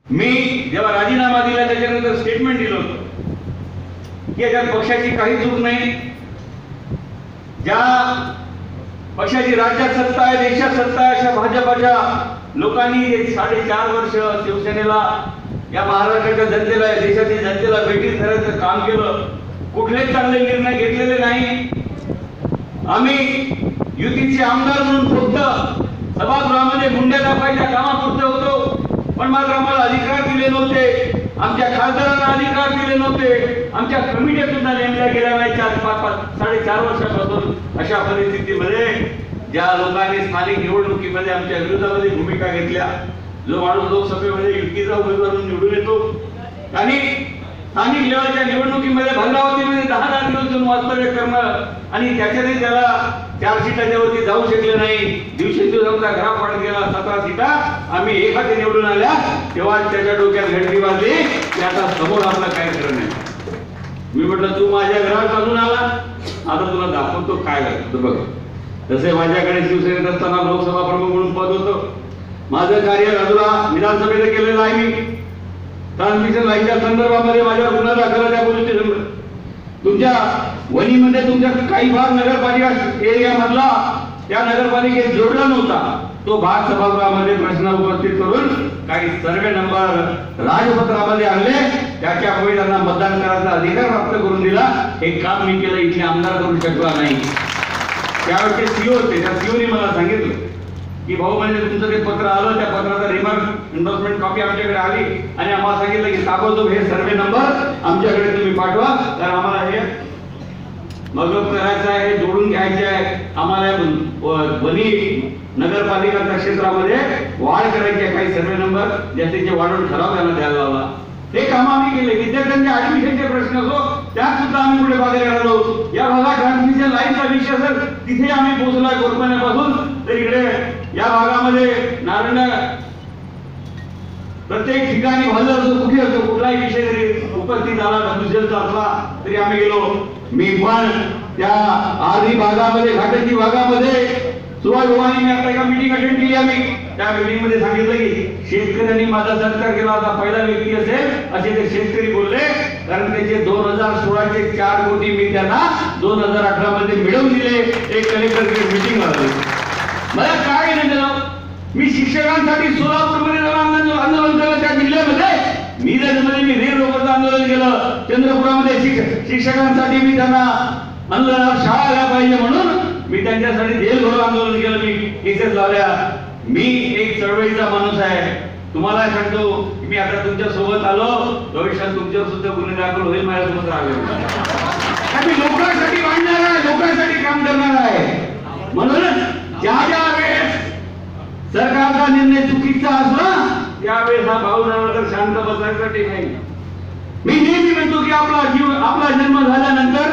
मी जेव्हा राजीनामा दिला त्याच्यानंतर स्टेटमेंट दिलं होतं की याच्यात पक्षाची काही चूक नाही. ज्या पक्षाची राज्यात सत्ता आहे, देशात सत्ता आहे, अशा भाजपच्या लोकांनी 4.5 वर्ष शिवसेनेला, या महाराष्ट्राच्या जनतेला, या देशातील जनतेला भेटीत धरायचं काम केलं. कुठलेच चांगले निर्णय घेतलेले नाही. आम्ही युतीचे आमदार म्हणून फक्त सभागृहामध्ये मुंड्या दाखवायच्या कामापुरते होतो, पण मात्र आम्हाला अधिकार दिले नव्हते. आमच्या खासदारांना अधिकार दिले नव्हते. आमच्या कमिट्या सुद्धा नेमल्या गेल्या नाही 4.5 वर्षापासून. अशा परिस्थितीमध्ये ज्या लोकांनी स्थानिक निवडणुकीमध्ये आमच्या विरोधामध्ये भूमिका घेतल्या, जो माणूस लोकसभेमध्ये युतीचा उमेदवार म्हणून निवडून येतो आणि स्थानिक लेवलच्या निवडणुकीमध्ये भद्रावतीमध्ये 10 दिवस जाऊन वास्तव्य करणं आणि त्याच्याने त्याला 4 सीटाच्या वरती जाऊ शकले नाही. दिवसेंदिवस आमचा घरात वाढत गेला. 17 सीटा आम्ही एखादी निवडून आल्या तेव्हा त्याच्या डोक्यात घंटी वाजली की आता समोर आपलं काय खरं नाही. मी म्हटलं तू माझ्या घरात चालून आला, आता तुला दाखवतो काय करतो बघ. तसे माझ्याकडे शिवसेनेत असताना लोकसभा प्रमुख म्हणून पद होतं. माझं कार्य राजूला विधानसभेत केलेलं आहे. मी ट्रान्समिशन लाईनच्या संदर्भामध्ये माझ्यावर गुन्हा दाखल त्या पोलीस स्टेशनवर. तुमच्या वणीमध्ये तुमच्या काही भाग नगरपालिका एरियामधला त्या नगरपालिकेत जोडला नव्हता. तो भाग सभागृहामध्ये प्रश्न उपस्थित करून काही सर्वे नंबर राजपत्रामध्ये आणले. त्याच्यामुळे त्यांना मतदान करायचा अधिकार प्राप्त करून दिला. हे काम मी केलं, इथले आमदार करू शकला नाही. त्यावेळेस सीओ होते, त्या सीओने मला सांगितलं की भाऊ म्हणजे तुमचं ते पत्र आलं, त्या पत्राचा रिमार्क एन्डोर्समेंट कॉपी आमच्याकडे आली आणि आम्हाला सांगितलं की ताबडतोब हे सर्वे नंबर आमच्याकडे तुम्ही पाठवा, कारण आम्हाला हे मगप करायचं आहे, जोडून घ्यायचे आहे. आम्हाला वणी नगरपालिका क्षेत्रामध्ये वाढ करायची आहे. काही सर्वे नंबर ज्याचे वाढवून ठराव त्यांना द्यायला लावला. हे काम आम्ही केले. विद्यार्थ्यांचे ऍडमिशनचे प्रश्न असो त्यात सुद्धा आम्ही पुढे मागे आलो. या भागात ट्रान्समिशन लाईनचा विषय असेल तिथे आम्ही पोहोचला कोरपाण्यापासून तर इकडे या भागामध्ये नारायण प्रत्येक ठिकाणी भलं असो, कुठे असो, कुठलाही विषय जरी उपस्थित झाला डब्ल्यूसीएलचा असला तरी आम्ही गेलो. मी पण त्या आर्धी भागामध्ये, घाटाची भागामध्ये सुभाषभावांनी मी आता एका मीटिंग अटेंड केली. आम्ही त्या मीटिंग मध्ये सांगितलं की शेतकऱ्यांनी माझा सत्कार केला होता, पहिला व्यक्ती असेल असे ते शेतकरी बोलले. कारण त्याचे 2016चे 4 कोटी मी त्यांना 2018 मध्ये मिळवून दिले. एक कलेक्टर मीटिंग झाली. मला काय नाही दिलं. मी शिक्षकांसाठी सोलापूरमध्ये आंदोलन केलं. त्या जिल्ह्यामध्ये मी रेल रोकोचं आंदोलन केलं. चंद्रपुरामध्ये शिक्षकांसाठी मी त्यांना आंदोलनावर शाळा आल्या पाहिजे म्हणून मी त्यांच्यासाठी जेलभरो आंदोलन केलं. मी केसेस लावल्या. मी एक चळवळीचा माणूस आहे. तुम्हाला सांगतो मी आता तुमच्या सोबत आलो, भविष्यात तुमच्यावर सुद्धा गुन्हे दाखल होईल. माझ्यासोबत राहिलो. मी लोकांसाठी वाढणार आहे, लोकांसाठी काम करणार आहे. म्हणून ज्या वेळेस सरकारचा निर्णय चुकीचा असला त्यावेळेस हा भाऊ तर शांत बसायसाठी नाही. मी नेहमी म्हणतो की आपला जन्म झाल्यानंतर